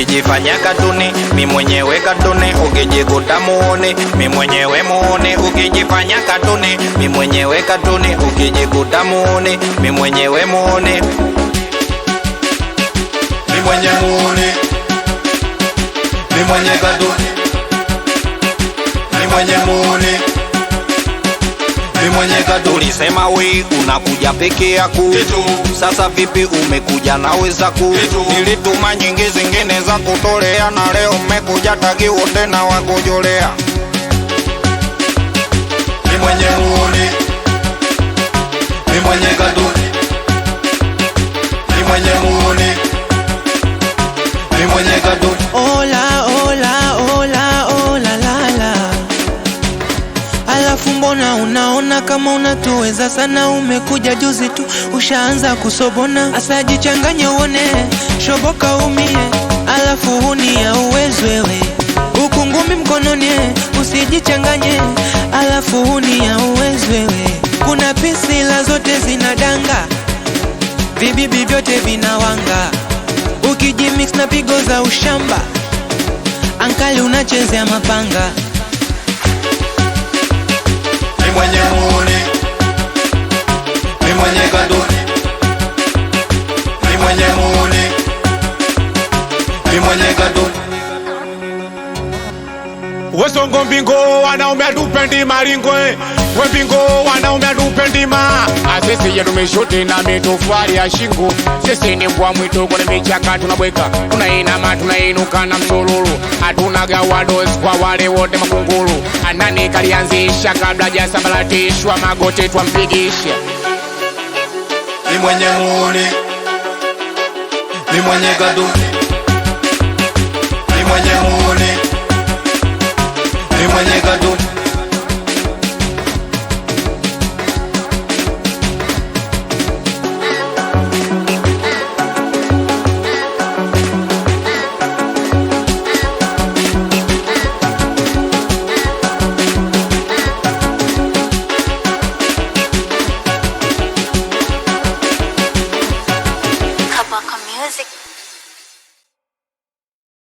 ukijifanya katuni mi mwenyewe katuni, ukijikuta muone mi mwenyewe muone, ukijifanya katuni mi mwenyewe katuni, ukijikuta muone mi mwenyewe muone, mi mwenye muone, mi mwenye katuni, mi mwenye muone, mi mwenye katuni. Ulisema we unakuja peke yako, sasa vipi umekuja na wenzako? Nilituma nyingi zingine za kutolea, na leo umekuja tagi wote na wakujolea. Mi mwenye muone, mi mwenye katuni, mi mwenye muone, mi mwenye katuni. Ola, ola, ola, ola, la, la. Alafu mbona unaona kama unatuweza sana? Umekuja juzi tu ushaanza kusobona, asa jichanganye uone, shoboka umie, alafu hunia uwezwewe, ukungumi mkononi, usijichanganye, alafu hunia uwezwewe. Kuna pisi la zote zinadanga, vibibi vyote vinawanga, ukijimix na pigo za ushamba, ankali unachezea mapanga. Mi mwenye muone, mi mwenye katuni, mi mwenye muone, mi mwenye katuni. Wesongo mbingo wanaume atupendi maringwe, we mbingo wanaume atupendi ma. Asisi yetu mishuti na mitofali ya shingo, sisi ni mbwa mwitu kwenye michaka tunabweka, tunainama tunainuka na msururu, hatunaga wadozi kwa wale wote makunguru. Anani kalianzisha kabla jasambalatishwa, magoti twampigisha. Mi mwenye muone, mi mwenye katuni, mi mwenye muone, mi mwenye katuni.